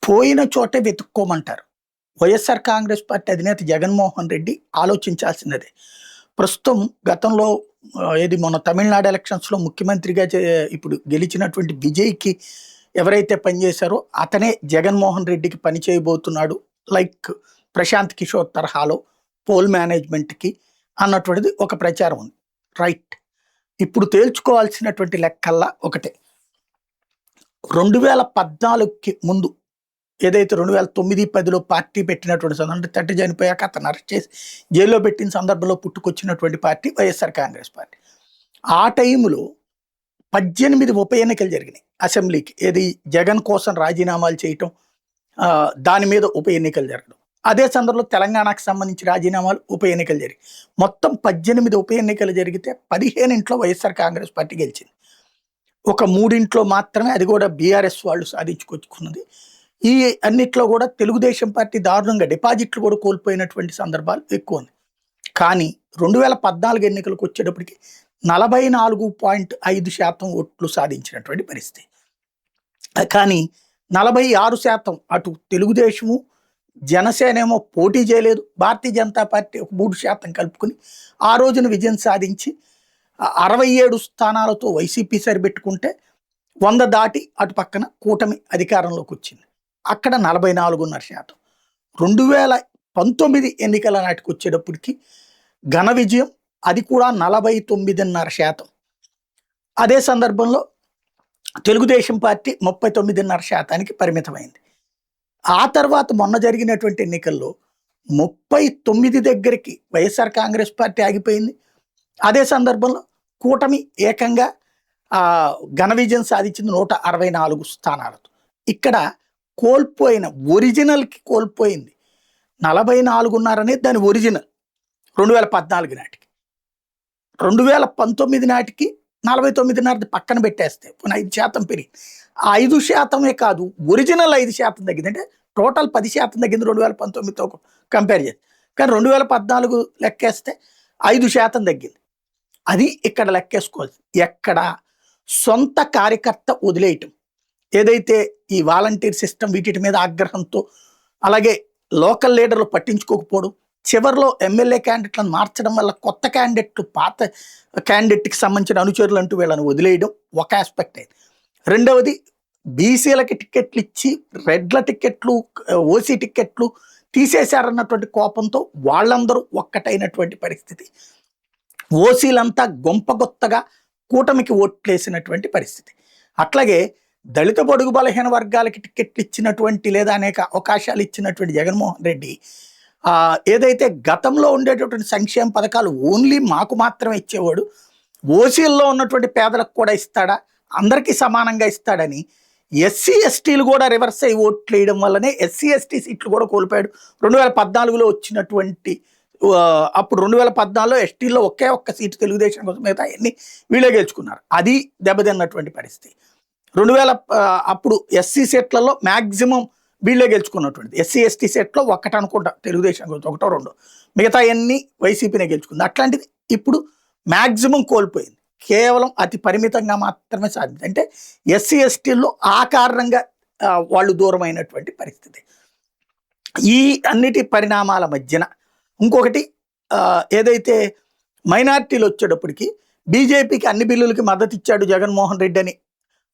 పోయిన చోటే వెతుక్కోమంటారు. వైఎస్ఆర్ కాంగ్రెస్ పార్టీ అధినేత జగన్మోహన్ రెడ్డి ఆలోచించాల్సినదే. ప్రస్తుతం గతంలో ఏది మొన్న తమిళనాడు ఎలక్షన్స్‌లో ముఖ్యమంత్రిగా ఇప్పుడు గెలిచినటువంటి విజయ్‌కి ఎవరైతే పనిచేశారో అతనే జగన్మోహన్ రెడ్డికి పని చేయబోతున్నాడు. లైక్ ప్రశాంత్ కిషోర్ తరహాలో పోల్ మేనేజ్మెంట్‌కి అన్నటువంటిది ఒక ప్రచారం ఉంది. రైట్. ఇప్పుడు తేల్చుకోవాల్సినటువంటి లెక్కల్లా ఒకటే. 2014కి ముందు ఏదైతే 2009, 10లో పార్టీ పెట్టినటువంటి అంటే తండ్రి చనిపోయాక అతను అరెస్ట్ చేసి జైల్లో పెట్టిన సందర్భంలో పుట్టుకొచ్చినటువంటి పార్టీ వైఎస్ఆర్ కాంగ్రెస్ పార్టీ. ఆ టైంలో 18 ఉప ఎన్నికలు జరిగినాయి అసెంబ్లీకి. ఏది జగన్ కోసం రాజీనామాలు చేయటం, దాని మీద ఉప ఎన్నికలు జరగడం. అదే సందర్భంలో తెలంగాణకు సంబంధించి రాజీనామాలు ఉప ఎన్నికలు జరిగాయి. మొత్తం 18 ఉప ఎన్నికలు జరిగితే 15 వైఎస్ఆర్ కాంగ్రెస్ పార్టీ గెలిచింది. ఒక 3 మాత్రమే, అది కూడా బీఆర్ఎస్ వాళ్ళు సాధించుకొచ్చుకున్నది. ఈ అన్నిట్లో కూడా తెలుగుదేశం పార్టీ దారుణంగా డిపాజిట్లు కూడా కోల్పోయినటువంటి సందర్భాలు ఎక్కువ ఉంది. కానీ 2014 ఎన్నికలకు వచ్చేటప్పటికి 44.5% ఓట్లు సాధించినటువంటి పరిస్థితి. కానీ 46% అటు తెలుగుదేశము, జనసేన ఏమో పోటీ చేయలేదు. భారతీయ జనతా పార్టీ ఒక 3% కలుపుకుని ఆ రోజున విజయం సాధించి 67 స్థానాలతో వైసీపీ సరిపెట్టుకుంటే 100 దాటి అటు పక్కన కూటమి అధికారంలోకి వచ్చింది. అక్కడ 44.5%. 2019 ఎన్నికల నాటికి వచ్చేటప్పటికి ఘన విజయం, అది కూడా 49.5%. అదే సందర్భంలో తెలుగుదేశం పార్టీ 39.5%కి పరిమితమైంది. ఆ తర్వాత మొన్న జరిగినటువంటి ఎన్నికల్లో 39 దగ్గరికి వైఎస్ఆర్ కాంగ్రెస్ పార్టీ ఆగిపోయింది. అదే సందర్భంలో కూటమి ఏకంగా ఘన విజయం సాధించింది 164 స్థానాలతో. ఇక్కడ కోల్పోయిన ఒరిజినల్కి కోల్పోయింది 44.5 అనేది దాని ఒరిజినల్ 2014 నాటికి. 2019 నాటికి 49.5 పక్కన పెట్టేస్తే 5% పెరిగింది. ఆ 5% కాదు, ఒరిజినల్ 5% తగ్గింది. అంటే టోటల్ 10% తగ్గింది 2019తో కంపేర్ చేస్తే. కానీ 2014 లెక్కేస్తే 5% తగ్గింది. అది ఇక్కడ లెక్కేసుకోవాలి. ఎక్కడ సొంత కార్యకర్త వదిలేయటం, ఏదైతే ఈ వాలంటీర్ సిస్టమ్ వీటి మీద ఆగ్రహంతో, అలాగే లోకల్ లీడర్లు పట్టించుకోకపోవడం, చివరిలో ఎమ్మెల్యే క్యాండిడేట్లను మార్చడం వల్ల కొత్త క్యాండిడేట్లు పాత క్యాండిడేట్కి సంబంధించిన అనుచరులు అంటూ వీళ్ళని వదిలేయడం ఒక ఆస్పెక్ట్ అయింది. రెండవది బీసీలకి టికెట్లు ఇచ్చి రెడ్ల టికెట్లు, ఓసీ టికెట్లు తీసేశారన్నటువంటి కోపంతో వాళ్ళందరూ ఒక్కటైనటువంటి పరిస్థితి. ఓసీలంతా గొంపగొత్తగా కూటమికి ఓట్లేసినటువంటి పరిస్థితి. అట్లాగే దళిత బడుగు బలహీన వర్గాలకి టికెట్లు ఇచ్చినటువంటి లేదా అనేక అవకాశాలు ఇచ్చినటువంటి జగన్మోహన్ రెడ్డి ఏదైతే గతంలో ఉండేటటువంటి సంక్షేమ పథకాలు ఓన్లీ మాకు మాత్రమే ఇచ్చేవాడు, ఓసీల్లో ఉన్నటువంటి పేదలకు కూడా ఇస్తాడా, అందరికీ సమానంగా ఇస్తాడని ఎస్సీ ఎస్టీలు కూడా రివర్స్ అయ్యి ఓట్లు వేయడం వల్లనే ఎస్సీ ఎస్టీ సీట్లు కూడా కోల్పోయాడు. 2014లో వచ్చినటువంటి అప్పుడు 2014లో ఎస్టీల్లో ఒకే ఒక్క సీటు తెలుగుదేశం కోసం, మిగతా అన్ని వీళ్ళే గెలుచుకున్నారు. అది దెబ్బతిన్నటువంటి పరిస్థితి. అప్పుడు ఎస్సీ సీట్లలో మ్యాక్సిమం వీళ్ళే గెలుచుకున్నటువంటిది. ఎస్సీ ఎస్టీ సెట్లో ఒక్కటి అనుకుంటా తెలుగుదేశం గురించి, 1-2, మిగతా అన్ని వైసీపీనే గెలుచుకుంది. అట్లాంటిది ఇప్పుడు మ్యాక్సిమం కోల్పోయింది. కేవలం అతి పరిమితంగా మాత్రమే సాధించింది. అంటే ఎస్సీ ఎస్టీల్లో ఆ కారణంగా వాళ్ళు దూరమైనటువంటి పరిస్థితి. ఈ అన్నిటి పరిణామాల మధ్యన ఇంకొకటి ఏదైతే మైనార్టీలు వచ్చేటప్పటికి బీజేపీకి అన్ని బిల్లులకి మద్దతు ఇచ్చాడు జగన్మోహన్ రెడ్డి అని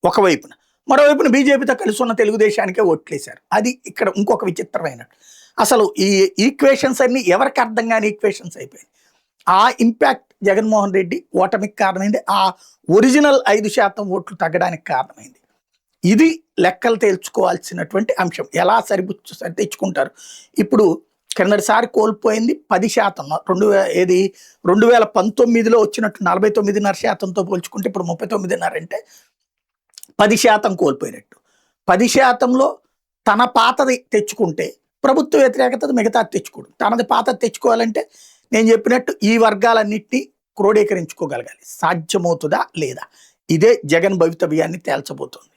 ఒకవైపున, మరోవైపున బీజేపీతో కలిసి ఉన్న తెలుగుదేశానికే ఓట్లేశారు. అది ఇక్కడ ఇంకొక విచిత్రమైన, అసలు ఈ ఈక్వేషన్స్ అన్ని ఎవరికి అర్థం కాని ఈక్వేషన్స్ అయిపోయాయి. ఆ ఇంపాక్ట్ జగన్మోహన్ రెడ్డి ఓటమికి కారణమైంది. ఆ ఒరిజినల్ 5% ఓట్లు తగ్గడానికి కారణమైంది. ఇది లెక్కలు తేల్చుకోవాల్సినటువంటి అంశం. ఎలా సరితెచ్చుకుంటారు? ఇప్పుడు కిందటిసారి కోల్పోయింది 10%. 2019లో వచ్చినట్టు 49.5%తో పోల్చుకుంటే ఇప్పుడు 39.5 అంటే 10% కోల్పోయినట్టు. 10%లో తన పాతది తెచ్చుకుంటే ప్రభుత్వ వ్యతిరేకత మిగతా తెచ్చుకోడు. తనది పాతది తెచ్చుకోవాలంటే నేను చెప్పినట్టు ఈ వర్గాలన్నింటినీ క్రోడీకరించుకోగలగాలి. సాధ్యమవుతుందా లేదా? ఇదే జగన్ భవితవ్యాన్ని తేల్చబోతోంది.